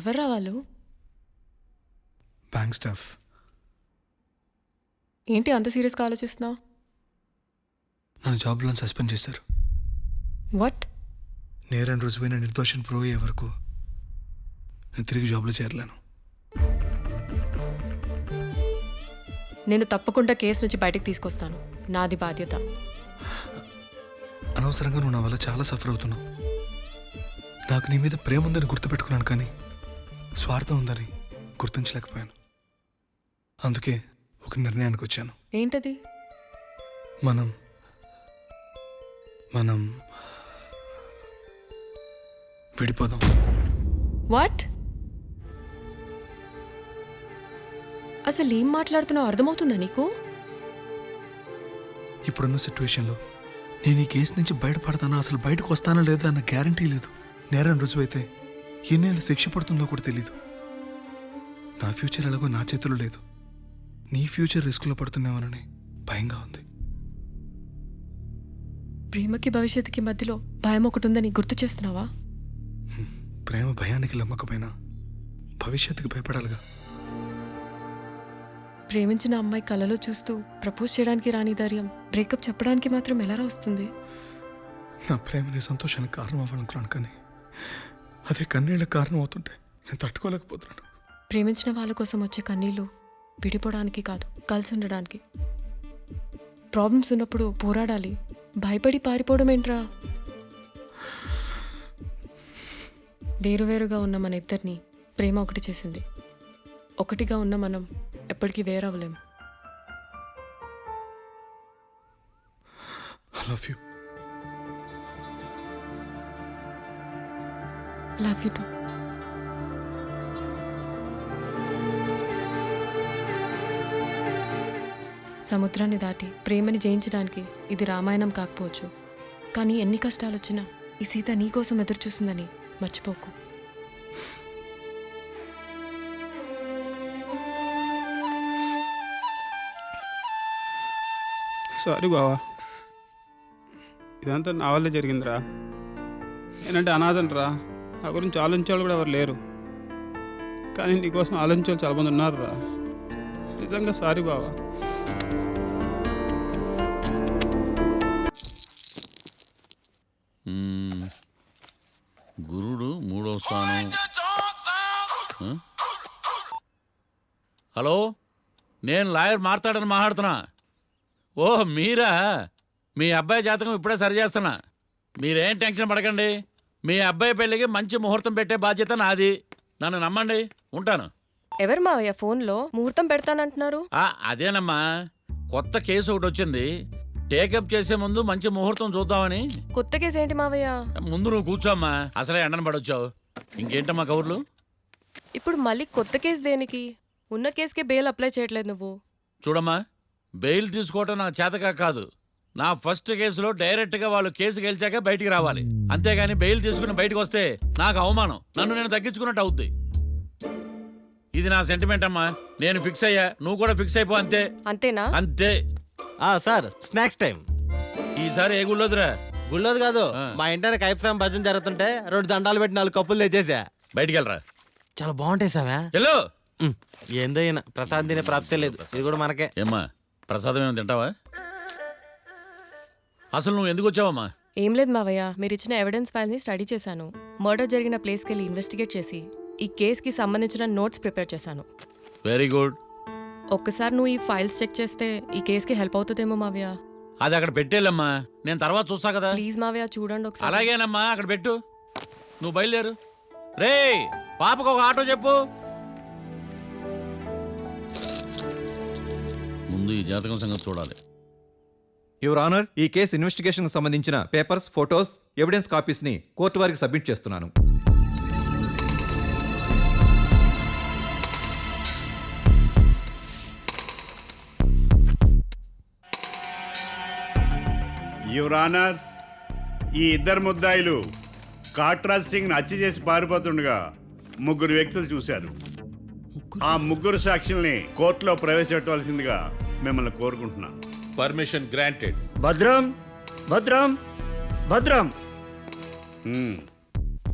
ఎవర్రా వాళ్ళు? Bank staff. ఏంటి అంత సీరియస్గా ఆలోచిస్తున్నావు? నన్ను జాబ్లో సస్పెండ్ చేశారు. వాట్? నేరం రుజువైన నిర్దోషం ప్రూవ్ అయ్యే వరకు నేను తిరిగి జాబ్లో చేరలేను. నేను తప్పకుండా కేసు నుంచి బయటకు తీసుకొస్తాను. నాది బాధ్యత. అనవసరంగా నువ్వు నా వల్ల చాలా సఫర్ అవుతున్నావు. నాకు నీ మీద ప్రేమ ఉందని గుర్తుపెట్టుకున్నాను, కానీ స్వార్థం ఉందని గుర్తించలేకపోయాను. అందుకే ఒక నిర్ణయానికి వచ్చాను. ఏంటది? మనం విడిపోదాం. వాట్? అసలు ఏం మాట్లాడుతున్నావు అర్థమవుతుందా నీకు? ఇప్పుడున్న సిచ్యువేషన్లో నేను ఈ కేసు నుంచి బయటపడతానా, అసలు బయటకు వస్తానా లేదా అన్న గ్యారంటీ లేదు. నేరం రుజువైతే ఎన్నేళ్ళు శిక్ష పడుతుందో కూడా తెలీదు. నా ఫ్యూచర్ ఎలాగో నా చేతిలో లేదు. నీ ఫ్యూచర్ రిస్క్లో పడుతున్నామని భయంగా ఉంది. ప్రేమకి భవిష్యత్తుకి మధ్యలో భయం ఒకటి ఉందని గుర్తు చేస్తున్నావా? ప్రేమ భయానికి లమ్మకపోయినా భవిష్యత్తుకి భయపడాలిగా. ప్రేమించిన అమ్మాయి కలలో చూస్తూ ప్రపోజ్ చేయడానికి రాని ధైర్యం బ్రేకప్ చెప్పడానికి మాత్రం ఎలా వస్తుంది? నా ప్రేమని సంతోషానికి కారణం అవ్వాలనుకున్నాను, కానీ అదే కన్నీళ్ళకి కారణం అవుతుంటే నేను తట్టుకోలేకపోతున్నాను. ప్రేమించిన వాళ్ళ కోసం వచ్చే కన్నీళ్ళు విడిపోవడానికి కాదు, కలిసి ఉండడానికి. ప్రాబ్లమ్స్ ఉన్నప్పుడు పోరాడాలి, భయపడి పారిపోవడం ఏంట్రా? వేరువేరుగా ఉన్న మన ఇద్దరిని ప్రేమ ఒకటి చేసింది. ఒకటిగా ఉన్న మనం ఎప్పటికీ వేరవ్వలేం. I love you. Love you two. సముద్రాన్ని దాటి ప్రేమని జయించడానికి ఇది రామాయణం కాకపోవచ్చు, కానీ ఎన్ని కష్టాలు వచ్చినా ఈ సీత నీకోసం ఎదురు చూస్తుందని మర్చిపోకు. సారీ బావా, ఇదంతా నా వల్లే జరిగిందిరా. నేనంటే అనాథనరా, నా గురించి ఆలోచించేవాళ్ళు కూడా ఎవరు లేరు. కానీ నీకోసం ఆలోచించేవాళ్ళు చాలామంది ఉన్నారురా. నిజంగా సారీ బావా. గురుడు 3వ స్థానం. హలో, నేను లాయర్ మాట్లాడని మాట్లాడుతున్నా. ఓహ్ మీరా? మీ అబ్బాయి జాతకం ఇప్పుడే సరి చేస్తున్నా. మీరేం టెన్షన్ పడకండి. మీ అబ్బాయి పెళ్ళికి మంచి ముహూర్తం పెట్టే బాధ్యత నాది. నన్ను నమ్మండి, ఉంటాను. ఎవరు మావయ్య ఫోన్లో ముహూర్తం పెడతానంటున్నారు? అదేనమ్మా, కొత్త కేసు ఒకటి వచ్చింది. టేకప్ చేసే ముందు మంచి ముహూర్తం చూద్దామని. కొత్త కేసు ఏంటి మావయ్య? ముందు నువ్వు కూర్చోమ్మా, అసలే ఎండను పడొచ్చావు. ఇంకేంటమ్మా కబుర్లు? ఇప్పుడు మళ్ళీ కొత్త కేసు దేనికి? ఉన్న కేసుకే బెయిల్ అప్లై చేయట్లేదు నువ్వు. చూడమ్మా, బెయిల్ తీసుకోవటం నాకు చేతగా కాదు. నా ఫస్ట్ కేసులో డైరెక్ట్గా వాళ్ళు కేసు గెలిచాక బయటికి రావాలి. అంతేగాని బెయిల్ తీసుకుని బయటకు వస్తే నాకు అవమానం, నన్ను నేను తగ్గించుకున్నట్టు అవుద్ది. ఇది నా సెంటిమెంట్ అమ్మా. నేను ఫిక్స్ అయ్యా, నువ్వు కూడా ఫిక్స్ అయిపో. అంతే. అంతేనా? అంతే. Sir, snacks time. ఈసారి ఏ గుళ్ళోదురా? గుళ్ళోది కాదు, మా ఇంటర్ కైప్సాం భజన జరుగుతుంటే 2 దండాలు పెట్టి 4 కప్పులు తెచ్చేసా. బయటికి వెళ్ళరా. చాలా బాగుంటాయి సావా. ఎల్లో ఏందో ఈయన ప్రసాద్ తినే ప్రాప్తే లేదు. ఇది కూడా మనకే. ఏమ్మా, ప్రసాదం ఏమైనా తింటావా? అసలు నువ్వు ఎందుకు వచ్చావమ్మా? ఏం లేదు మావయ్య, మీరు ఇచ్చిన ఎవిడెన్స్ ఫైల్ని స్టడీ చేశాను. మర్డర్ జరిగిన ప్లేస్కి వెళ్ళి ఇన్వెస్టిగేట్ చేసి ఈ కేసుకి సంబంధించిన నోట్స్ ప్రిపేర్ చేశాను. Very good. ఒక్కసారి నువ్వు ఈ ఫైల్స్ చెక్ చేస్తే ఈ కేసుకి హెల్ప్ అవుతుందేమో మావయ్య. అది అక్కడ పెట్టేళ్ళమ్మా, నేను తర్వాత చూస్తా కదా. ప్లీజ్ మావయ్య, చూడండి ఒకసారి. అలాగేనమ్మా, అక్కడ పెట్టు. నువ్వు బయలుదేరు. రే, పాపకు ఒక ఆటో చెప్పు. ముందు ఈ జాతకం సంగతి చూడాలి. యువర్ ఆనర్, ఈ కేసు ఇన్వెస్టిగేషన్కి సంబంధించిన పేపర్స్, ఫొటోస్, ఎవిడెన్స్ కాపీస్ని కోర్టు వారికి సబ్మిట్ చేస్తున్నాను. యువర్ ఆనర్, ఈ ఇద్దరు ముద్దాయిలు కాట్రాజ్ సింగ్ని హత్య చేసి పారిపోతుండగా 3 వ్యక్తులు చూశారు. ఆ 3 సాక్షుల్ని కోర్టులో ప్రవేశపెట్టవలసిందిగా మిమ్మల్ని కోరుకుంటున్నాను. Permission granted. భద్రం భద్రం భద్రం.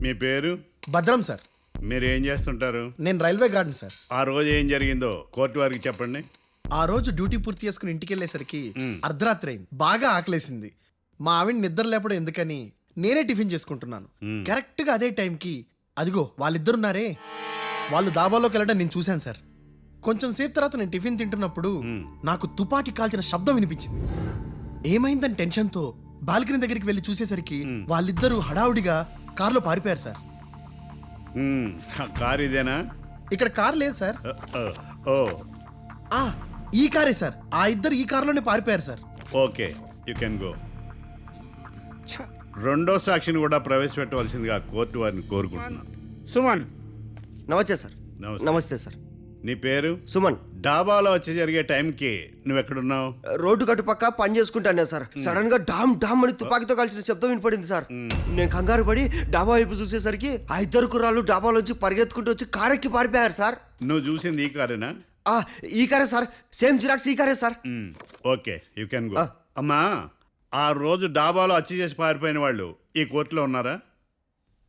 మీ పేరు? భద్రం సార్. మీరు ఏం చేస్తుంటారు? నేను రైల్వే గార్డెన్ సార్. ఆ రోజు ఏం జరిగిందో కోర్టు వారికి చెప్పండి. ఆ రోజు డ్యూటీ పూర్తి చేసుకుని ఇంటికి వెళ్ళేసరికి అర్ధరాత్రి అయింది. బాగా ఆకలేసింది. మా ఆవిడ నిద్ర లేపడం ఎందుకని నేనే టిఫిన్ చేసుకుంటున్నాను. కరెక్ట్గా అదే టైంకి అదిగో వాళ్ళిద్దరున్నారే, వాళ్ళు దాబాలోకి వెళ్ళడం నేను చూశాను సార్. కొంచెం సేపు తర్వాత నేను టిఫిన్ తింటున్నప్పుడు నాకు తుపాకీ కాల్చిన శబ్దం వినిపించింది. ఏమైందని టెన్షన్తో బాల్కనీ దగ్గరికి వెళ్ళి చూసేసరికి వాళ్ళిద్దరూ హడావుడిగా కారులో పారిపోయారు సార్. కారు ఇదేనా? ఇక్కడ కారు లేదు సార్. ఓ ఆ, ఈ కారే సార్. ఆ ఇద్దరు ఈ కారులోనే పారిపోయారు sir. Okay, you can go. రెండో సాక్షిని కూడా ప్రవేశపెట్టవలసిందిగా కోర్టు వారిని కోరుకుంటున్నాను. సుమన్. నమస్తే సార్. నమస్తే. నమస్తే సార్. నీ పేరు? సుమన్. డాబాలో వచ్చి జరిగే టైంకి నువ్వు ఎక్కడున్నావు? రోడ్డు కట్టుపక్క పని చేసుకుంటాను సార్. సడన్ గా డామ్ డామ్ అని తుపాకీతో కాల్చిన శబ్దం వినపడింది సార్. నేను కంగారు పడి డాబా వైపు చూసేసరికి ఆ ఇద్దరు కుర్రాళ్ళు డాబాలోంచి పరిగెత్తుకుంటూ వచ్చి కారెక్కి పారిపోయారు సార్. నువ్వు చూసింది ఈ కారేనా? ఈ కారే సార్. సేమ్ జిరాక్స్ ఈ కారే sir. Okay, you can go. అమ్మా, ఆ రోజు డాబాలో హత్య చేసి పారిపోయిన వాళ్ళు ఈ కోర్టులో ఉన్నారా?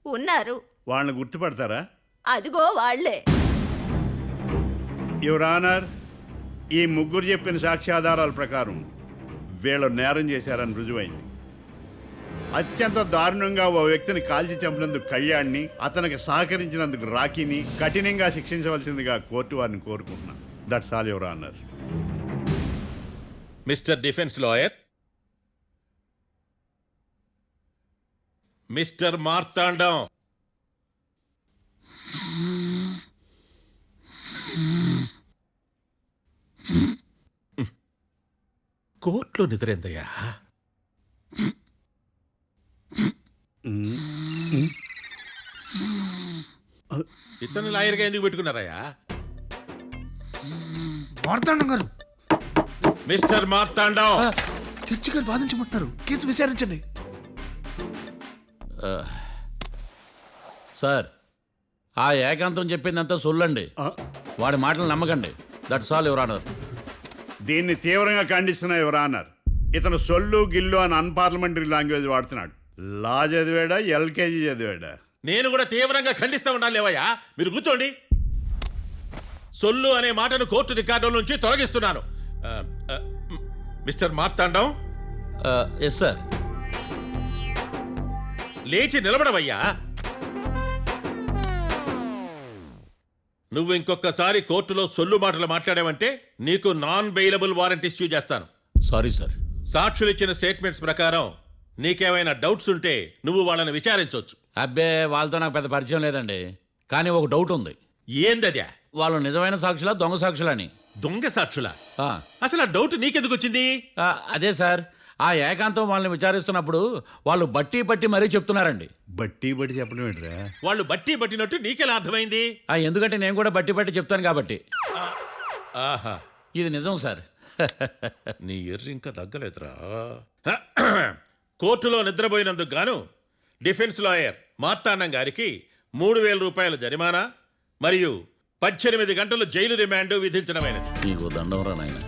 ఉన్నారు. వాళ్ళని గుర్తుపడతారా? అదిగో వాళ్లే. యువర్ ఆనర్, ఈ ముగ్గురు చెప్పిన సాక్ష్యాధారాల ప్రకారం వీళ్ళు నేరం చేశారని రుజువైంది. అత్యంత దారుణంగా ఓ వ్యక్తిని కాల్చి చంపినందుకు కళ్యాణ్ని, అతనికి సహకరించినందుకు రాకీని కఠినంగా శిక్షించవలసిందిగా కోర్టు వారిని కోరుకుంటున్నాను. That's all your honour. Mister defence lawyer, mister Martandam, కోర్టులో నిద్రేందయ్యా? ఇతను లాయర్గా ఎందుకు పెట్టుకున్నారయ్యా? మార్తాండం గారు, మిస్టర్ మార్తాండం, చర్చి గారు వాదించమంటున్నారు. కేసు విచారించండి. సార్, ఆ ఏకాంతం చెప్పిందంతా సొల్లండి. వాడి మాటలు నమ్మకండి. That's all your honour. దీన్ని తీవ్రంగా ఖండిస్తున్నా యువర్ ఆనర్. ఇతను సొల్లు గిల్లు అని అన్పార్లమెంటరీ లాంగ్వేజ్ వాడుతున్నాడు. లా చదివాడా, ఎల్కేజీ చదివాడా? నేను కూడా తీవ్రంగా ఖండిస్తా ఉండాలి. లేవయ్యా, మీరు కూర్చోండి. సొల్లు అనే మాటను కోర్టు రికార్డుల నుంచి తొలగిస్తున్నాను. Mister Martandam, yes sir. లేచి నిలబడవయ్యా. నువ్వు ఇంకొకసారి కోర్టులో సొల్లు మాటలు మాట్లాడావంటే నీకు నాన్ బెయిలబుల్ వారెంట్ ఇష్యూ చేస్తాను. Sorry sir. సాక్షులు ఇచ్చిన స్టేట్మెంట్స్ ప్రకారం నీకేమైనా డౌట్స్ ఉంటే నువ్వు వాళ్ళని విచారించవచ్చు. అబ్బే, వాళ్ళతో నాకు పెద్ద పరిచయం లేదండి. కానీ ఒక డౌట్ ఉంది. ఏందద్యా? వాళ్ళు నిజమైన సాక్షులా, దొంగ సాక్షులని? దొంగ సాక్షులా? ఆ. అసలు ఆ డౌట్ నీకెందుకు వచ్చింది? అదే సార్, ఆ ఏకాంతం వాళ్ళని విచారిస్తున్నప్పుడు వాళ్ళు బట్టి పట్టి మరీ చెప్తున్నారండి. బట్టి బట్టి చెప్పడం ఏంట్రా? వాళ్ళు బట్టి పట్టినట్టు నీకెలా అర్థమైంది? ఎందుకంటే నేను కూడా బట్టి పట్టి చెప్తాను కాబట్టి. ఆహా, ఇది నిజం సార్. నీ ఎర్రి ఇంకా తగ్గలేదురా. కోర్టులో నిద్రపోయినందుకు గాను డిఫెన్స్ లాయర్ మార్తాండం గారికి 3,000 రూపాయల జరిమానా మరియు 18 గంటలు జైలు రిమాండ్ విధించడమైనది. నీకు దండంరా నాయన.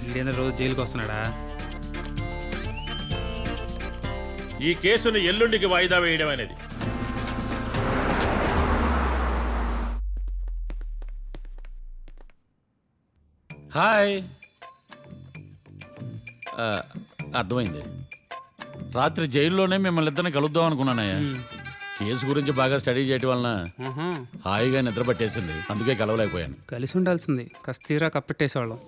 ఈడైనా రోజు జైలుకి వస్తున్నాడా? ఈ కేసును ఎల్లుండికి వాయిదా వేయడం అనేది. హాయ్. అర్థమైంది. రాత్రి జైల్లోనే మిమ్మల్ని ఇద్దరిని కలుద్దాం అనుకున్నానయ్యా. కేసు గురించి బాగా స్టడీ చేయటం వలన హాయిగా నిద్ర పట్టేసింది. అందుకే కలవలేకపోయాను. కలిసి ఉండాల్సింది. కస్తీరా కప్పెట్టేసేవాళ్ళం.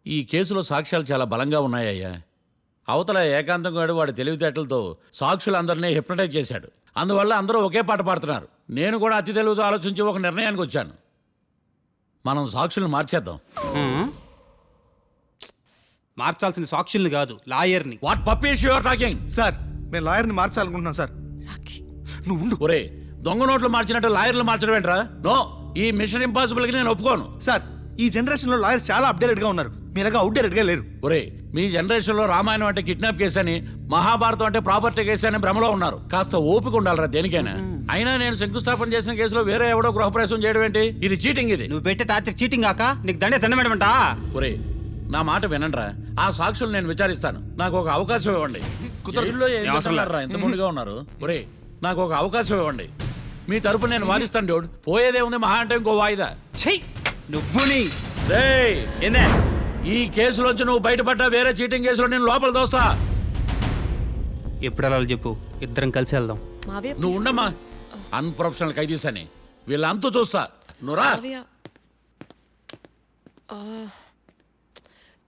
ఈ కేసులో సాక్ష్యాలు చాలా బలంగా ఉన్నాయ్యా. అవతల ఏకాంతం గాడు వాడి తెలివితేటలతో సాక్షులందరినీ హిప్నటైజ్ చేశాడు. అందువల్ల అందరూ ఒకే పాట పాడుతున్నారు. నేను కూడా అతి తెలివితో ఆలోచించి ఒక నిర్ణయానికి వచ్చాను. మనం సాక్షులను మార్చేద్దాం. మార్చాల్సిన సాక్షుల్ని కాదు, లాయర్ని. What puppies you are talking? Sir, మేము లాయర్ని మార్చాలనుకుంటున్నాం సార్. నువ్వు ఉండు. ఒరే, దొంగ నోట్లు మార్చినట్టు లాయర్లు మార్చడం ఏంట్రా? నో, ఈ మిషన్ ఇంపాసిబుల్కి నేను ఒప్పుకోను. సార్, ఈ జనరేషన్లో లాయర్స్ చాలా అప్డేటెడ్గా ఉన్నారు. మీరుగా అవుట్డేటెడ్గా లేరు. ఒరే, మీ జనరేషన్లో రామాయణం అంటే కిడ్నాప్ కేసు అని, మహాభారతం అంటే ప్రాపర్టీ కేసు అని భ్రమలో ఉన్నారు. కాస్త ఓపిక ఉండాలరా దేనికైనా. అయినా నేను శంకుస్థాపన చేసిన కేసులో వేరే ఎవడో గృహప్రవేశం చేయడం ఏంటి? ఇది చీటింగ్. ఇది నువ్వు పెట్టే టార్చర్ చీటింగ్ కాక నీకు దండే దండమేడమంటా? ఒరే, నా మాట వినండిరా. ఆ సాక్షులు నేను విచారిస్తాను. నాకు ఒక అవకాశం ఇవ్వండి. జైల్లో ఏం చేస్తున్నారా? ఎంత ముందుగా ఉన్నారు. ఒరే, నాకు ఒక అవకాశం ఇవ్వండి. మీ తరపు నేను వాదిస్తాను డోడ్. పోయేదే ఉంది మహా అంటే ఇంకో వాయిదా. నువ్వు రేయ్, ఏందే ఈ కేసులోంచి నువ్వు బయటపడ్డా వేరే చీటింగ్ కేసులో నేను లోపల దోస్తా. ఎప్పుడు అలా చెప్పు, ఇద్దరం కలిసి వెళ్దాం. మావయ్య నువ్వు ఉండమ్మా. అన్ప్రొఫెషనల్ ఖైదీసని వీళ్ళంతా చూస్తా. నువ్వురా. మావయ్య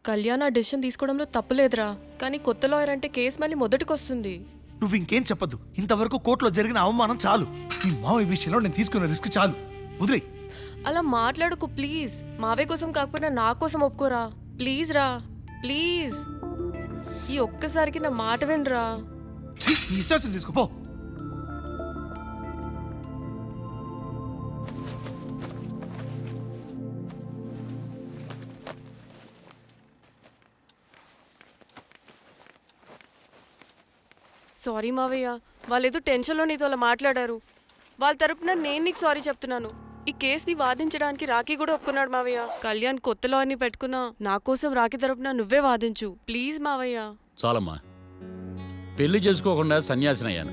కళ్యాణ్ ఆ డెసిషన్ తీసుకోవడంలో తప్పులేదురా, కానీ కొత్త లాయర్ అంటే కేసు మళ్ళీ మొదటికి వస్తుంది. నువ్వు ఇంకేం చెప్పద్దు. ఇంతవరకు కోర్టులో జరిగిన అవమానం చాలు. నీ మావయ్య విషయంలో నేను తీసుకున్న రిస్క్ చాలు. వదిలే. అలా మాట్లాడుకు ప్లీజ్. మావయ్య కోసం కాకపోయినా నా కోసం ఒప్పుకోరా ప్లీజ్ రా, ప్లీజ్. ఈ ఒక్కసారికి నా మాట వినరా. నీ ఇష్టం తీసుకోపో. సారీ మావయ్య, వాళ్ళేదో టెన్షన్లో నీతో అలా మాట్లాడారు. వాళ్ళ తరపున నేను నీకు సారీ చెప్తున్నాను. ఈ కేసుని వాదించడానికి రాఖీ కూడా ఒప్పుకున్నాడు మావయ్య. కళ్యాణ్ కొత్త లాయర్ని పెట్టుకున్నా నా కోసం రాఖీ తరపున నువ్వే వాదించు ప్లీజ్ మావయ్య. చాలమ్మా. పెళ్లి చేసుకోకుండా సన్యాసినయ్యాను.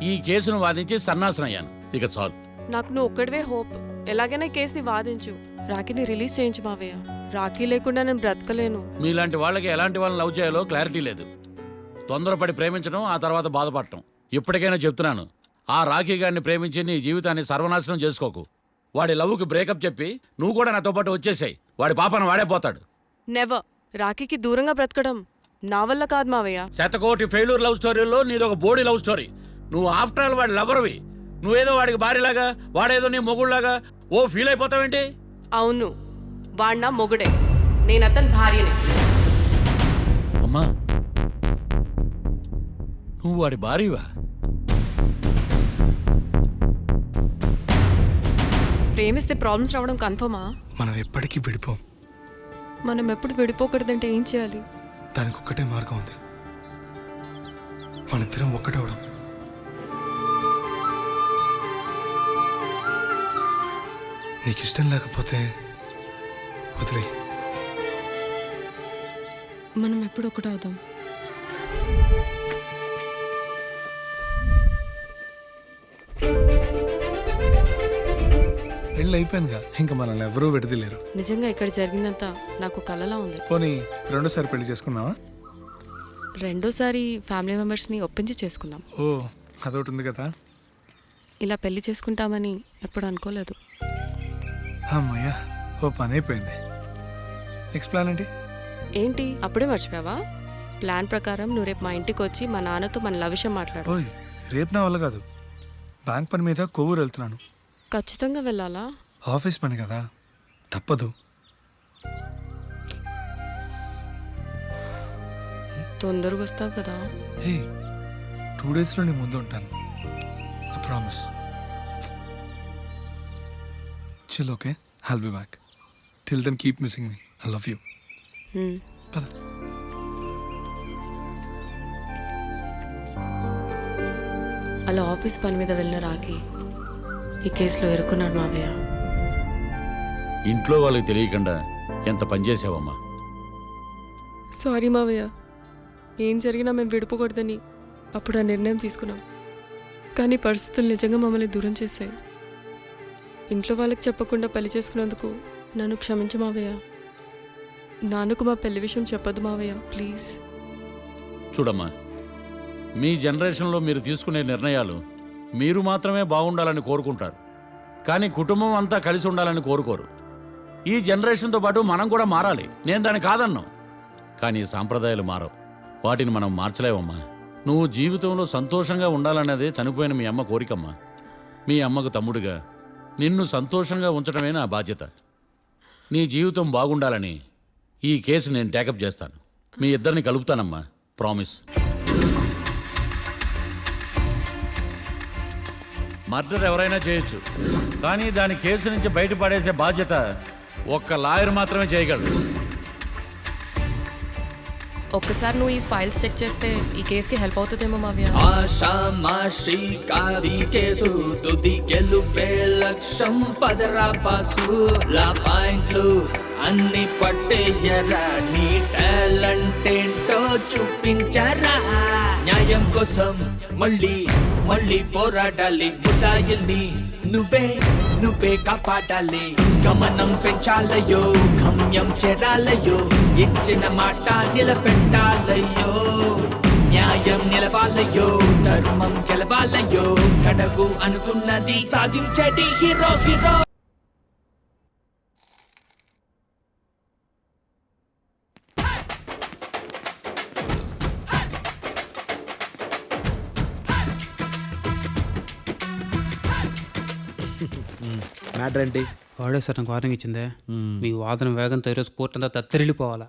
ఈ కేసును వాదించి సన్నాసనయ్యాను. ఇక చాలు. నాకు నువ్వు ఒక్కడివే హోప్. ఎలాగైనా ఈ కేసుని వాదించు, రాఖీని రిలీజ్ చేయించు మావయ్య. రాఖీ లేకుండా నేను బ్రతకలేను. మీలాంటి వాళ్ళకి ఎలాంటి వాళ్ళని లవ్ చేయాలో క్లారిటీ లేదు. తొందరపడి ప్రేమించడం, ఆ తర్వాత బాధపడటం. ఇప్పటికైనా చెప్తున్నాను, ఆ రాఖీ గారిని ప్రేమించి నీ జీవితాన్ని సర్వనాశనం చేసుకోకు. వాడి లవ్కి బ్రేకప్ చెప్పి నువ్వు కూడా నాతో పాటు వచ్చేసాయి. వాడి పాపను వాడే పోతాడు. నెవర్. రాఖీకి దూరంగా బ్రతకడం నా వల్ల కాదు మావయ్య. శతకోటి ఫెయిల్యూర్ లవ్ స్టోరీలో నీదొక బోడీ లవ్ స్టోరీ. నువ్వు ఆఫ్టర్ ఆల్ వాడి లవర్వి. నువ్వేదో వాడికి భార్యలాగా, వాడేదో నీ మొగుళ్లాగా ఓ ఫీల్ అయిపోతావేంటి? అవును, వాడు నా మొగుడే, నేను అతని భార్యనే. అమ్మా, నువ్వు వాడి భార్యవా? ప్రేమిస్తే ప్రాబ్లమ్స్ రావడం కన్ఫర్మా? మనం ఎప్పటికీ విడిపోం. మనం ఎప్పుడు విడిపోకూడదంటే ఏం చేయాలి? దానికి ఒక్కటే మార్గం ఉంది. మనిద్దరం ఒక్కటవడం. నీకు ఇష్టం లేకపోతే వదిలే. మనం ఎప్పుడు ఒకటవుదాం. పెళ్ళి అయిపోయిందిగా, ఇంకా మనల్ని ఎవరూ విడదలేరు. నిజంగా ఇక్కడ జరిగిందంతా నాకు కలలా ఉంది. పోనీ రెండోసారి పెళ్లి చేసుకుందామా? రెండోసారి ఫ్యామిలీ మెంబర్స్ని ఒప్పించి చేసుకుందాం. ఓ, అదొకటి ఉంది కదా. ఇలా పెళ్లి చేసుకుంటామని ఎప్పుడు అనుకోలేదు. అమ్మయ్యా, ఓ పని అయిపోయింది. నెక్స్ట్ ప్లాన్ ఏంటి? ఏంటి అప్పుడే మర్చిపోయావా? ప్లాన్ ప్రకారం నువ్వు రేపు మా ఇంటికి వచ్చి మా నాన్నతో మన లవ్ విషయం మాట్లాడు. ఓయ్, రేపు నా వల్ల కాదు. బ్యాంక్ పని మీద కొవ్వూరు వెళ్తున్నాను. ఖచ్చితంగా వెళ్ళాలా? ఆఫీస్ పని కదా, తప్పదు. తొందరగా వస్తావు కదా? హే, 2 డేస్లో నీ ముందు ఉంటాను. I promise. Chill, okay? I'll be back. Till then keep missing me. I love you. పద. అలా ఆఫీస్ పని మీద వెళ్ళిన రాఖీ ఈ కేసులో ఇరుక్కున్నాడు మావయ్య. ఇంట్లో వాళ్ళకి తెలియకుండా ఎంత పనిచేసావమ్మా. సారీ మావయ్య, ఏం జరిగినా మేము విడిపోకూడదని అప్పుడు ఆ నిర్ణయం తీసుకున్నాం. కానీ పరిస్థితులు నిజంగా మమ్మల్ని దూరం చేశాయి. ఇంట్లో వాళ్ళకి చెప్పకుండా పెళ్లి చేసుకున్నందుకు నన్ను క్షమించు మావయ్య. నాన్నకు మా పెళ్లి విషయం చెప్పదు మావయ్య, ప్లీజ్. చూడమ్మా, మీ జనరేషన్లో మీరు తీసుకునే నిర్ణయాలు మీరు మాత్రమే బాగుండాలని కోరుకుంటారు, కానీ కుటుంబం అంతా కలిసి ఉండాలని కోరుకోరు. ఈ జనరేషన్తో పాటు మనం కూడా మారాలి. నేను దాన్ని కాదన్నాను, కానీ సాంప్రదాయాలు మారవు. వాటిని మనం మార్చలేవమ్మా. నువ్వు జీవితంలో సంతోషంగా ఉండాలన్నదే చనిపోయిన మీ అమ్మ కోరికమ్మా. మీ అమ్మకు తమ్ముడిగా నిన్ను సంతోషంగా ఉంచడమే నా బాధ్యత. నీ జీవితం బాగుండాలని ఈ కేసు నేను టేకప్ చేస్తాను. మీ ఇద్దరిని కలుపుతానమ్మా, ప్రామిస్. మర్డర్ ఎవరైనా చేయొచ్చు, కానీ దాని కేసు నుంచి బయటపడేసే బాధ్యత ఒక్క లాయర్ మాత్రమే చేయగలడు. ఒక్కసారి నువ్వు ఈ ఫైల్స్ చెక్ చేస్తే ఈ కేసుకి హెల్ప్ అవుతుందేమో మావయ్య. ఆషామాషి కాది కేసు తుది గెలుపే లక్ష్యం పదరా బాసు. లా పాయింట్లు అన్ని పట్టేయరా, నీ టాలెంట్ ఏంటో చూపించరా. న్యాయం కోసం మళ్ళీ మళ్ళీ పోరాడాలి, ముద్దాయిల్ని నువ్వే కాపాడాలి. గమనం పెంచాలయ్యో, గమ్యం చేరాలయ్యో, ఇచ్చిన మాట నిలబెట్టాలయ్యో. న్యాయం నిలవాలయ్యో, ధర్మం గెలవాలయ్యో, కడగు అనుకున్నది సాధించడి హీరో. మ్యాటర్ ఏంటి? వాడే సార్ నాకు వార్నింగ్ ఇచ్చిందే, మీ వాదన వేగంతో ఈరోజు కోర్టు అంతా తత్తరిల్లిపోవాలా.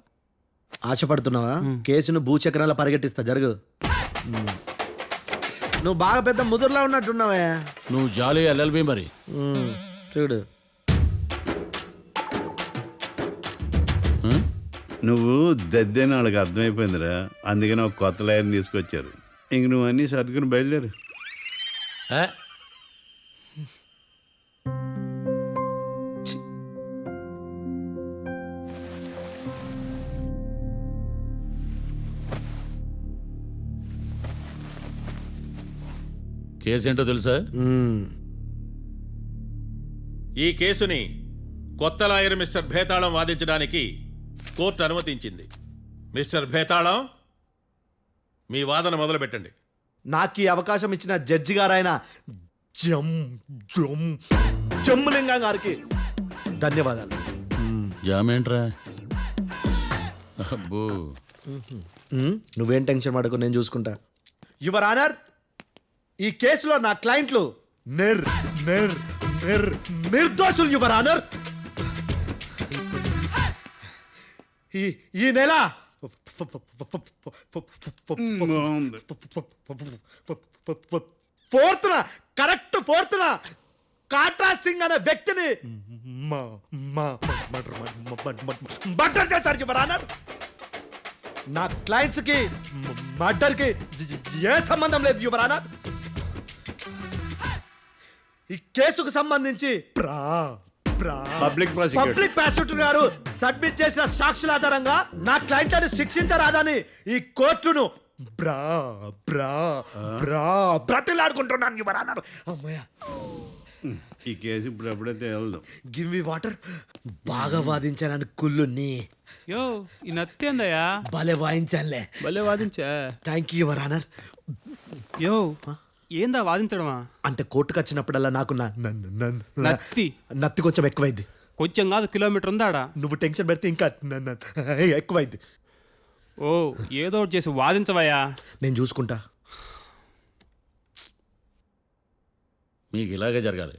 ఆశపడుతున్నావా? కేసును భూచక్రాల పరిగెట్టిస్తా, జరుగు. నువ్వు బాగా పెద్ద ముదురులా ఉన్నట్టున్నావా? నువ్వు జాలి ఎల్ఎల్బి మరి. చూడు, నువ్వు దద్దని వాళ్ళకి అర్థమైపోయిందిరా, అందుకని ఒక కొత్త లాయర్ని తీసుకొచ్చారు. ఇంక నువ్వు అన్నీ సర్దుకుని బయలుదేరు. ఏ? కేసేంటో తెలుసా? ఈ కేసుని కొత్త లాయర్ మిస్టర్ భేతాళం వాదించడానికి కోర్టు అనుమతించింది. మిస్టర్ భేతాళం, మీ వాదన మొదలు పెట్టండి. నాకు ఈ అవకాశం ఇచ్చిన జడ్జి గారైన జమ్ములింగం గారికి ధన్యవాదాలు. జామేంట్రా? అబ్బో, నువ్వేం టెన్షన్ పడకు, నేను చూసుకుంటా. యువర్ ఆనర్, ఈ కేసులో నా క్లయింట్లు నిర్దోషులు యువర్ ఆనర్. ఈ నెల ఫోర్త్న కాట్రా సింగ్ అనే వ్యక్తిని మర్డర్ చేశారు యువర్ ఆనర్. నా క్లయింట్స్ కి మర్డర్ కి ఏ సంబంధం లేదు యువర్ ఆనర్. ఈ కేసుకు సంబంధించి పబ్లిక్ ప్రాసిక్యూటర్ గారు సబ్మిట్ చేసిన సాక్షుల ఆధారంగా నా క్లయింట్లను శిక్షించరాదని ఈ కోర్టును బ్రతిలాడుకుంటున్నాను యువర్ ఆనర్. అమ్మయ్య, ఈ కేసు ఇప్పుడు ఎప్పుడైతే వెళ్దాం. Give me water. బాగా వాదించానని కుళ్ళుని యో ఈ నత్తేందయ్యా, భలే వాయించానులే. భలే వాదించా. Thank you your honour. యో ఏందా వాదించడమా? అంటే కోర్టుకు వచ్చినప్పుడల్లా నాకు నత్తి కొంచెం ఎక్కువైంది. కొంచెం కాదు, కిలోమీటర్ ఉందాడా. నువ్వు టెన్షన్ పెడితే ఇంకా ఎక్కువైంది. ఓ ఏదో ఒకటి చేసి వాదించవయ్యా. నేను చూసుకుంటా. మీకు ఇలాగే జరగాలి.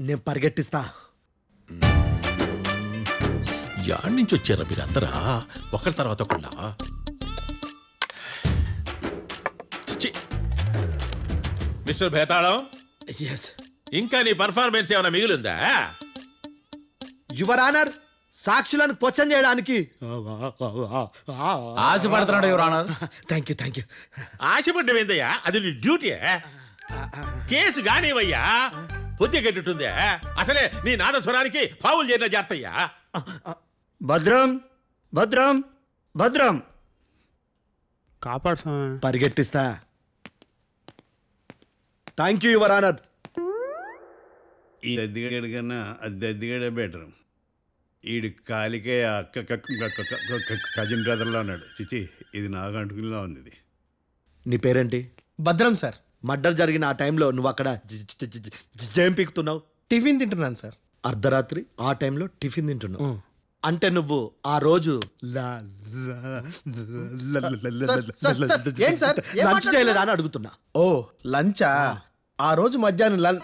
నేను పరిగెట్టిస్తా. యాడ్ నుంచి వచ్చారా మీరందరా ఒకరి తర్వాత ఒకళ్ళ? మిస్టర్ భేతాళం, ఇంకా నీ పర్ఫార్మెన్స్ ఏమైనా మిగిలిందా? యువర్ ఆనర్, సాక్షులను క్వశ్చన్ చేయడానికి ఆశపడుతున్నాడు యువర్ ఆనర్. Thank you. ఆశపడ్డం ఏందయ్యా, అది నీ డ్యూటీ. కేసు గానివయ్యా, బుద్ధి గట్టుందే. అసలే నీ నాదస్వరానికి పావులు చేరిన జాతయ్యా. భద్రం భద్రం భద్రం, కాపాడు స్వామి. పరిగెట్టిస్తా. Thank you your honour. ఈ దద్దిగడి కన్నా అది దద్దిగడే బెటర్. ఈడు కాలికే కజిన్ బ్రదర్లో ఉన్నాడు. చిచి, ఇది నాకు అంటుకునిలా ఉంది. ఇది నీ పేరేంటి? భద్రం సార్. మర్డర్ జరిగిన ఆ టైంలో నువ్వు అక్కడ ఏం పీకుతున్నావు? టిఫిన్ తింటున్నాను సార్. అర్ధరాత్రి ఆ టైంలో టిఫిన్ తింటున్నావు అంటే నువ్వు ఆ రోజు లంచ్ చేయలేదా అని అడుగుతున్నా. ఓ లంచా? ఆ రోజు మధ్యాహ్నం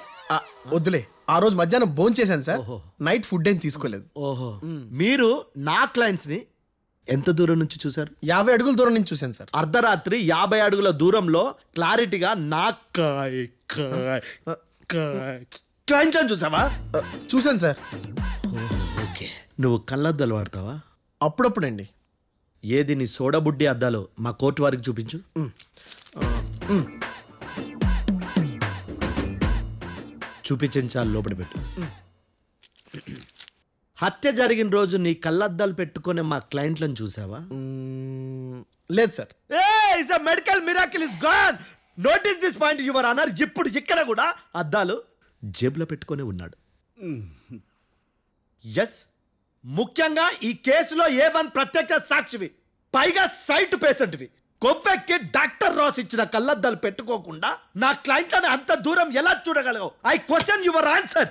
వద్దులే, ఆ రోజు మధ్యాహ్నం భోజనం చేశాను సార్. నైట్ ఫుడ్ ఏం తీసుకోలేదు. ఓహో, మీరు నా క్లయింట్స్ ని ఎంత దూరం నుంచి చూశారు? 50 అడుగుల దూరం నుంచి చూశాను సార్. అర్ధరాత్రి 50 అడుగుల దూరంలో క్లారిటీగా నా క్లయింట్స్ అని చూసావా? చూశాను సార్. ఓకే, నువ్వు కళ్ళద్దాలు వాడతావా? అప్పుడప్పుడండి. ఏది నీ సోడా బుడ్డి అద్దాలు మా కోర్టు వారికి చూపించు. చూపించాలి, లోపల పెట్టు. హత్య జరిగిన రోజు నీ కళ్ళద్దాలు పెట్టుకునే మా క్లయింట్లను చూసావా? లేదు sir. Is a medical miracle is gone. Notice this point your honour. ఇప్పుడు ఇక్కడ కూడా అద్దాలు జేబులో పెట్టుకొని ఉన్నాడు. ఎస్, ముఖ్యంగా ఈ కేసులో A1 ప్రత్యక్ష సాక్షివి, పైగా సైట్ పేషెంట్వి. కొవ్వెక్కి డాక్టర్ రాస్ ఇచ్చిన కళ్ళద్దాలు పెట్టుకోకుండా నా క్లయింట్లను అంత దూరం ఎలా చూడగలవు? I question your answer.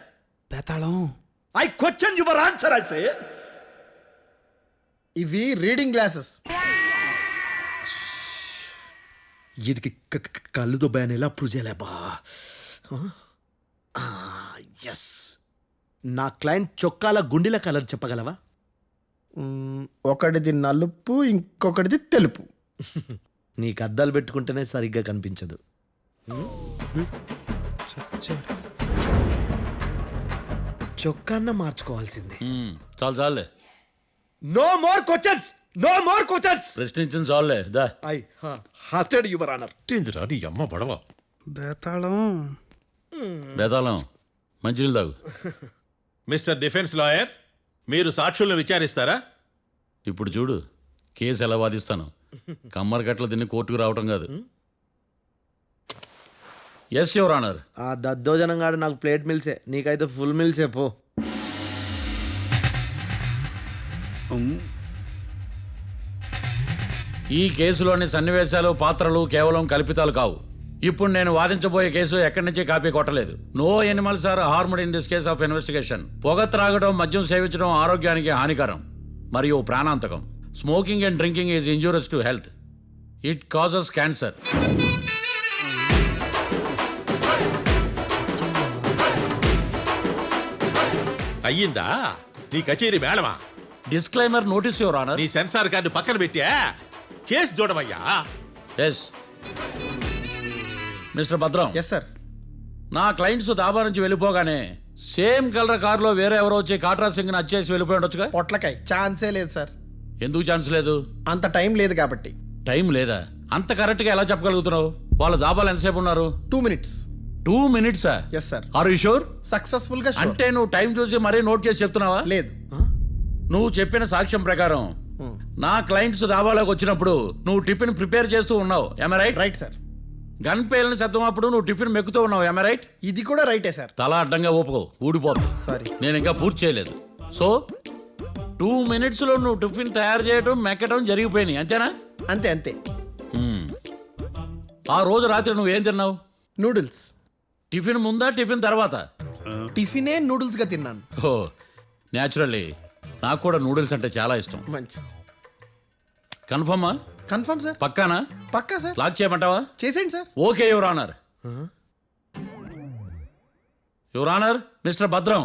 బేతాళం, I question your answer. I say ఇవి రీడింగ్ గ్లాసెస్. వీడికి కళ్ళు దుబ్బాయని ఎలా ప్రూవ్ చేయలేబా? ఎస్, నా క్లయింట్ చొక్కాల గుండెల కలర్ చెప్పగలవా? ఒకటిది నలుపు, ఇంకొకటిది తెలుపు. నీకు అద్దాలు పెట్టుకుంటేనే సరిగ్గా కనిపించదు. చొక్కాన్న మార్చుకోవాల్సింది. చాలు చాలులే, no more questions, no more questions. ప్రశ్నించిన చాలులే. దా ఐ హార్టెడ్ యువర్ ఆనర్. నీ అమ్మ పడవ. బేతాళం. బేతాళం, మంచినీళ్ళు తాగు. మిస్టర్ డిఫెన్స్ లాయర్, మీరు సాక్షులను విచారిస్తారా? ఇప్పుడు చూడు కేసు ఎలా వాదిస్తాను. కమ్మరి గట్ల తిని కోర్టుకు రావటం కాదు. Yes your honour. ఆ దద్దోజనం గాడు నాకు ప్లేట్ మిల్సే, నీకైతే ఫుల్ మిల్సే పో. ఈ కేసులోని సన్నివేశాలు, పాత్రలు కేవలం కల్పితాలు కావు. ఇప్పుడు నేను వాదించబోయే కేసు ఎక్కడి నుంచి కాపీ కొట్టలేదు. No animals are harmed in this case of investigation. పొగ త్రాగడం, మద్యం సేవించడం ఆరోగ్యానికి హానికరం మరియు ప్రాణాంతకం. Smoking and drinking is injurious to health. It causes cancer. అయ్యిందా నీ కచేరీ మేడమా? Disclaimer notice your honour. నీ సెన్సార్ కార్డు పక్కన పెట్టా కేసు చూడమయ్యా. Yes mister Bhadram. Yes sir. నా క్లయింట్స్ దాబా నుంచి వెళ్ళిపోగానే సేమ్ కలర్ కారులో వేరే ఎవరో వచ్చి కాట్రా సింగ్ వచ్చేసి వెళ్ళిపోయి ఉండొచ్చుగా? పొట్లకాయ ఛాన్సే లేదు సార్. ఎందుకు ఛాన్స్ లేదు? అంత టైం లేదు కాబట్టి. టైం లేదా? అంత కరెక్ట్గా ఎలా చెప్పగలుగుతున్నావు? వాళ్ళ దాబాలు ఎంతసేపు ఉన్నారు? 2 minutes. 2 minutes? Yes sir. Are you sure? Successful గా sure. అంటే నువ్వు టైం చూసి మరీ నోట్ చేసి చెప్తున్నావా? లేదు. నువ్వు చెప్పిన సాక్ష్యం ప్రకారం నా క్లయింట్స్ దాబాలోకి వచ్చినప్పుడు నువ్వు టిఫిన్ ప్రిపేర్ చేస్తూ ఉన్నావు. ఎమ్ రైట్? Right sir. గన్ పేలిన శబ్దం అప్పుడు నువ్వు టిఫిన్ మెక్కుతూ ఉన్నావు. ఎమ్ రైట్? ఇది కూడా రైటే సార్. తల అడ్డంగా ఊపుకో, ఊడిపోతుంది. సారీ, నేను ఇంకా పూర్తి చేయలేదు. సో 2 minutes లో నువ్వు టిఫిన్ తయారు చేయడం, మెక్కడం జరిగిపోయినాయి, అంతేనా? అంతే అంతే. ఆ రోజు రాత్రి నువ్వు ఏం తిన్నావు? నూడిల్స్. టిఫిన్ ముందా, టిఫిన్ తర్వాత? టిఫినే నూడిల్స్ గా తిన్నాను. ఓ న్యాచురల్లీ నాకు కూడా నూడిల్స్ అంటే చాలా ఇష్టం. మంచి. కన్ఫర్మా? Confirm sir. పక్కానా? పక్కా సార్. లాక్ చేయమంటావా? చేసేయండి sir. Okay your honour. Your honour, mister Bhadram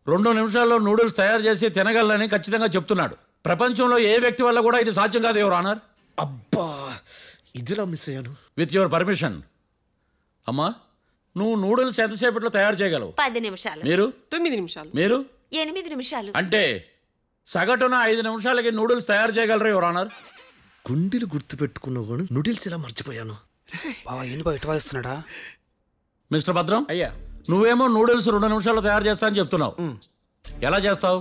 2 నిమిషాల్లో నూడిల్స్ తయారు చేసి తినగలని ఖచ్చితంగా చెప్తున్నాడు. ప్రపంచంలో ఏ వ్యక్తి వల్ల కూడా ఇది సాధ్యం కాదు యువర్ ఆనర్. అబ్బా, ఇదిలా మిస్ అయ్యాను. With your permission. అమ్మా, నువ్వు నూడిల్స్ ఎంతసేపట్లో తయారు చేయగలవు? 10 నిమిషాలు. మీరు? 9 నిమిషాలు. మీరు? 8 నిమిషాలు. అంటే సగటున 5 నిమిషాలకి నూడిల్స్ తయారు చేయగలరు యువర్ ఆనర్. గుండెలు గుర్తు పెట్టుకున్నావు కానీ నూడిల్స్ ఇలా మర్చిపోయాను. బావా ఏంటి బయట వాయిస్తున్నాడా? మిస్టర్ భద్రం, అయ్యా, నువ్వేమో నూడిల్స్ 2 నిమిషాల్లో తయారు చేస్తా అని చెప్తున్నావు. ఎలా చేస్తావు?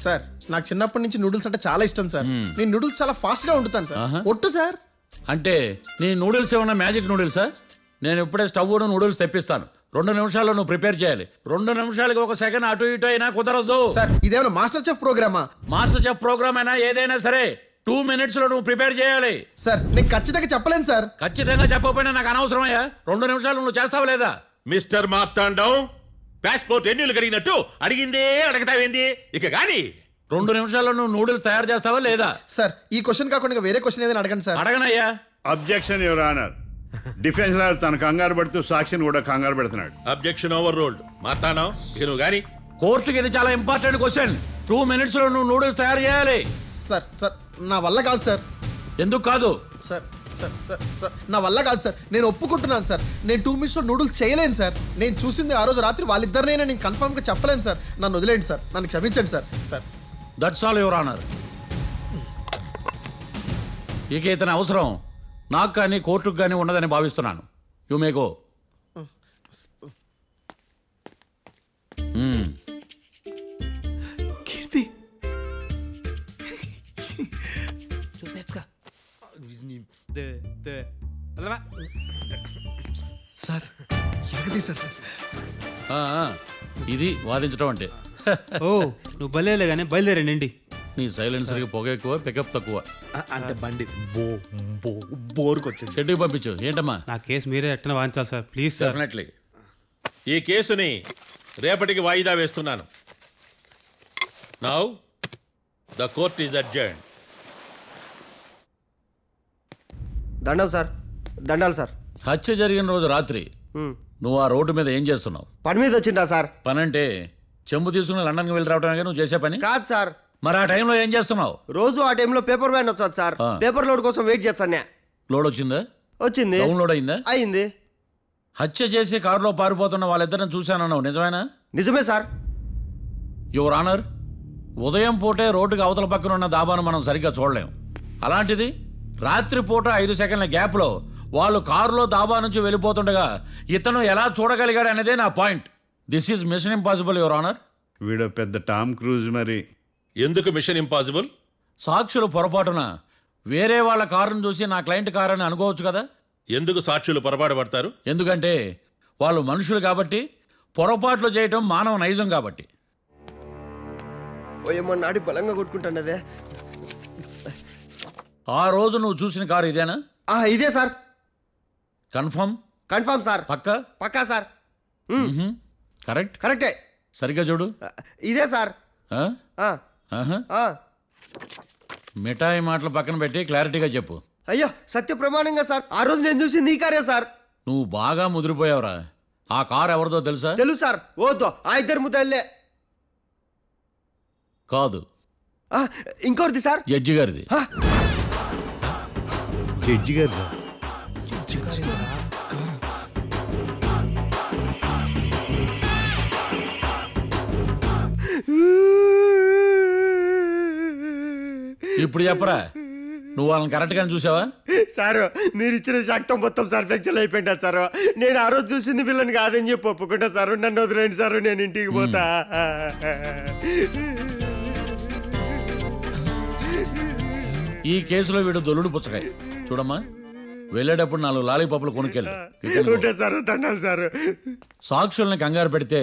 సార్ నాకు చిన్నప్పటి నుంచి నూడిల్స్ అంటే చాలా ఇష్టం సార్. నేను నూడిల్స్ చాలా ఫాస్ట్ గా వండుతాను సార్. ఒట్టు సార్. అంటే నీ నూడిల్స్ ఏమన్నా మ్యాజిక్ నూడిల్సా? నేను ఇప్పుడే స్టవ్ నూడిల్స్ తెప్పిస్తాను. 2 నిమిషాల్లో నువ్వు ప్రిపేర్ చేయాలి. 2 నిమిషాలకి 1 సెకండ్ అటు ఇటు అయినా కుదరదు సార్. ఇదేమైనా మాస్టర్ చెఫ్ ప్రోగ్రామా? మాస్టర్ చెఫ్ ప్రోగ్రామ్ అయినా ఏదైనా సరే 2 minutes లో నువ్వు ప్రిపేర్ చేయాలి. సార్ నేను ఖచ్చితంగా చెప్పలేను సార్. ఖచ్చితంగా చెప్పకపోయినా నాకు అనవసరమయ్యా. 2 నిమిషాలు నువ్వు చేస్తావు లేదా? మిస్టర్ మార్తాండం, పాస్పోర్ట్ ఎన్నిళ్ళు కడిగినట్టు అడిగిందే అడగతావేంది? ఇక గాని 2 నిమిషాల్లో నువ్వు నూడిల్స్ తయారు చేస్తావా లేదా? సార్ ఈ క్వశ్చన్ కాకుండా వేరే క్వశ్చన్ ఏదైనా అడగండి సార్. అడగనయ్యా. Objection your honour. Defence lawyer తన కంగారు పడుతూ సాక్షిని కూడా కంగారు పెడుతున్నాడు. Objection over ruled. మార్తాండం, ఇక నువ్వు గాని. కోర్టుకి ఇది చాలా ఇంపార్టెంట్ క్వశ్చన్. 2 minutes లో నువ్వు నూడిల్స్ తయారు చేయాలి. సార్ సార్ నా వల్ల కాదు సార్. ఎందుకు కాదు? సార్ సార్ సార్ సార్ నా వల్ల కాదు సార్. నేను ఒప్పుకుంటున్నాను సార్. నేను 2 minutes లో నూడిల్స్ చేయలేను సార్. నేను చూసింది ఆ రోజు రాత్రి వాళ్ళిద్దరినైనా నేను కన్ఫర్మ్గా చెప్పలేను సార్. నన్ను వదిలేండి సార్. నన్ను క్షమించండి sir. Sir that's all your honour. ఇక ఇతని అవసరం నాకు కానీ కోర్టుకు కానీ ఉండదని భావిస్తున్నాను. You may go. Keerthi sir ఎరగదీశారు సార్. ఆ, ఆ, ఇది వాదించడం అంటే. ఓ నువ్వు బయలుదేరలే కానీ బయలుదేరండి. నీ సైలెన్సర్కి పొగ ఎక్కువ, పికప్ తక్కువ. అంటే బండి బోర్కి వచ్చింది. షెడ్యూకి పంపించు. ఏంటమ్మా? నా కేసు మీరే ఎట్టన వాయించాలి సార్, ప్లీజ్ సార్. డెఫినెట్లీ. ఈ కేసుని రేపటికి వాయిదా వేస్తున్నాను. Now the court is adjourn. దండం సార్, దండాలి సార్. హత్య జరిగిన రోజు రాత్రి నువ్వు ఆ రోడ్డు మీద ఏం చేస్తున్నావు? పని మీద వచ్చిందా సార్? పని అంటే చెంబు తీసుకుని లండన్కి వెళ్ళి రావడానికి నువ్వు చేసే పని కాదు సార్. మరి ఆ టైంలో ఏం చేస్తున్నావు? రోజు ఆ టైంలో పేపర్ వ్యాన్ వచ్చాది సార్. పేపర్ లోడ్ కోసం వెయిట్ చేస్తాను. లోడ్ వచ్చిందా? వచ్చింది. డౌన్లోడ్ అయిందా? అయింది. హత్య చేసి కారులో పారిపోతున్న వాళ్ళిద్దరిని చూశానన్నావు, నిజమేనా? నిజమే సార్. యువర్ ఆనర్, ఉదయం పూటే రోడ్డుకి అవతల పక్కన ఉన్న దాబాను మనం సరిగ్గా చూడలేం. అలాంటిది రాత్రిపూట 5 సెకండ్ల గ్యాప్లో వాళ్ళు కారులో దాబా నుంచి వెళ్ళిపోతుండగా ఇతను ఎలా చూడగలిగాడు అనేదే నా point. This is mission impossible your honour. వీడో పెద్ద టామ్ క్రూజ్ మరి. ఎందుకు మిషన్ ఇంపాసిబుల్? సాక్షులు పొరపాటున వేరే వాళ్ళ కారును చూసి నా క్లయింట్ కారు అని అనుకోవచ్చు కదా. ఎందుకు సాక్షులు పొరపాటు పడతారు? ఎందుకంటే వాళ్ళు మనుషులు కాబట్టి, పొరపాట్లు చేయటం మానవ నైజం కాబట్టి. ఓయమ్మ నాడి బలంగా కొట్టుకుంటాను అదే. ఆ రోజు నువ్వు చూసిన కారు ఇదేనా? ఇదే సార్. కన్ఫర్మ్? Confirm sir. పక్కా? పక్కా సార్. కరెక్ట్? కరెక్టే. సరిగ్గా చూడు. ఇదే సార్. మిఠాయి మాటలు పక్కన పెట్టి క్లారిటీగా చెప్పు. అయ్యో సత్య ప్రమాణంగా సార్, ఆ రోజు నేను చూసింది ఈ కారే సార్. నువ్వు బాగా ముదిరిపోయావురా. ఆ కారు ఎవరిదో తెలుసా? తెలుసు సార్. ఓతో ఆ ఇద్దరు ముద్దల్లే. కాదు, ఇంకోటిది సార్. జడ్జి గారిది. జడ్జి గారు ఇప్పుడు చెప్పరా, నువ్వు వాళ్ళని కరెక్ట్గానే చూసావా? సార్ మీరు ఇచ్చిన శాక్తం మొత్తం సార్ ఫ్రాక్చర్ అయిపోయిందా సార్? నేను ఆ రోజు చూసింది వీళ్ళని కాదని చెప్పి ఒప్పుకుంటా సార్. నన్ను వదిలేండి సార్, నేను ఇంటికి పోతా. ఈ కేసులో వీడు దొల్లుడు పుచ్చకాయ. చూడమ్మా, వెళ్ళేటప్పుడు 4 లాలీపాపులు కొనుక్కెళ్ళు. Sir దండాలి sir. సాక్షుల్ని కంగారు పెడితే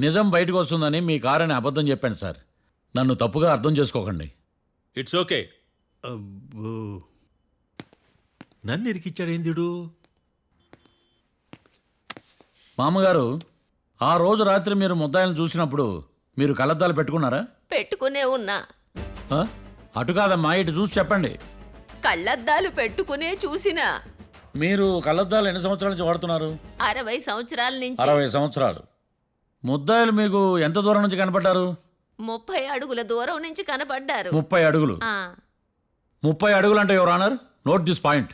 నిజం బయటకు వస్తుందని మీ కారని అబద్ధం చెప్పాను సార్. నన్ను తప్పుగా అర్థం చేసుకోకండి. It's okay. నన్ను ఇరికిచ్చాడేందుడు? మామగారు, ఆ రోజు రాత్రి మీరు ముద్దాయిలను చూసినప్పుడు మీరు కళ్ళద్దాలు పెట్టుకున్నారా? పెట్టుకునే ఉన్నా. అటు కాదమ్మా, ఇటు చూసి చెప్పండి. కళ్ళద్దాలు పెట్టుకునే చూసినా. మీరు కళ్ళద్దాలు ఎన్ని సంవత్సరాల నుంచి వాడుతున్నారు? 60 సంవత్సరాల నుంచి. 60 సంవత్సరాలు. ముద్దాయిలు మీకు ఎంత దూరం నుంచి కనపడ్డారు? 30 అడుగుల దూరం నుంచి కనపడ్డారు. 30 అడుగులు. 30 అడుగులు అంటే your honour, note this point.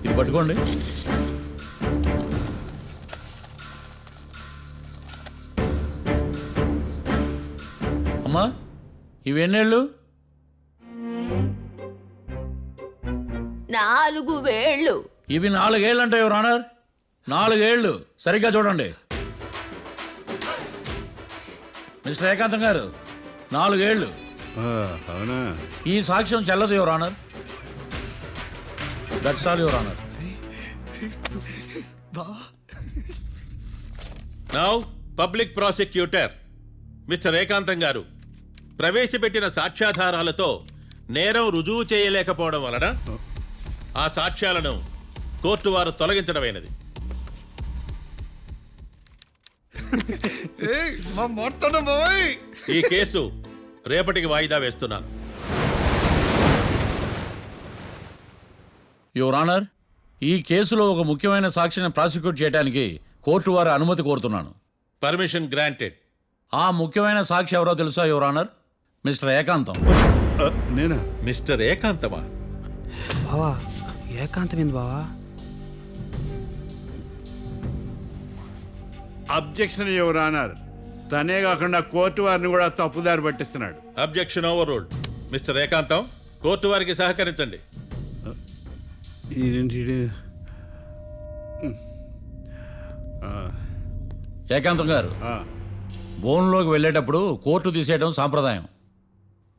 ఇది పట్టుకోండి. అమ్మా, ఇవి ఎన్నేళ్ళు? 4 వేళ్ళు. ఇవి 4 ఏళ్ళు అంటే యువర్ ఆనర్, 4 ఏళ్ళు. సరిగ్గా చూడండి మిస్టర్ ఏకాంతం గారు, 4 ఏళ్ళు. అవునా? ఈ సాక్ష్యం చెల్లదు your honour. That's all your honour. Now public prosecutor mister ఏకాంతం గారు ప్రవేశపెట్టిన సాక్ష్యాధారాలతో నేరం రుజువు చేయలేకపోవడం వలన ఆ సాక్ష్యాలను కోర్టు వారు తొలగించడమైనది. ఈ కేసు రేపటికి వాయిదా వేస్తున్నాను. యువర్ ఆనర్, ఈ కేసులో ఒక ముఖ్యమైన సాక్షిని ప్రాసిక్యూట్ చేయడానికి కోర్టు వారి అనుమతి కోరుతున్నాను. Permission granted. ఆ ముఖ్యమైన సాక్షి ఎవరో తెలుసా యువర్ ఆనర్? మిస్టర్ ఏకాంతం. నేనా? మిస్టర్ ఏకాంతమా? బావా ఏకాంతమైంది బావా. Objection your honour. తనే కాకుండా కోర్టు వారిని కూడా తప్పుదారి పట్టిస్తున్నాడు. Objection overruled. Mister Ekantham, court వారికి సహకరించండి. ఏకాంతం గారు, ఆ, బోన్లోకి వెళ్ళేటప్పుడు కోర్టు తీసేయడం సాంప్రదాయం.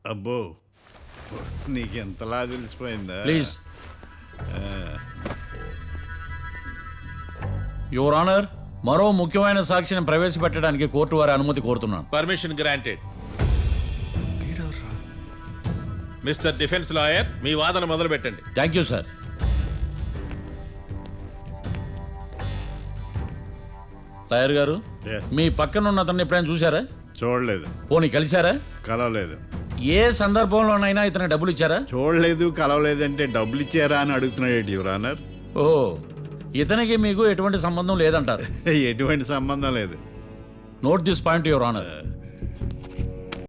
అబ్బో నీకెంతలా తెలిసిపోయిందా? ప్లీజ్. యువర్ ఆనర్, మరో ముఖ్యమైన సాక్షిని ప్రవేశపెట్టడానికి కోర్టు వారి అనుమతి కోరుతున్నాను. Permission granted. Mister defence lawyer, మీ వాదన మొదలు పెట్టండి. Thank you sir. లాయర్ గారు, Yes. మీ పక్కన ఉన్న అతన్ని ఎప్పుడైనా చూసారా? చూడలేదు. పోనీ కలిశారా? కలవలేదు. ఏ సందర్భంలోనైనా ఇతను డబ్బులు ఇచ్చారా? చూడలేదు, కలవలేదంటే డబ్బులు ఇచ్చారా అని అడుగుతున్నాడు యువర్ ఆనర్. ఓ, ఇతనికి మీకు ఎటువంటి సంబంధం లేదంటారు. ఎటువంటి సంబంధం లేదు. Note this point your honour.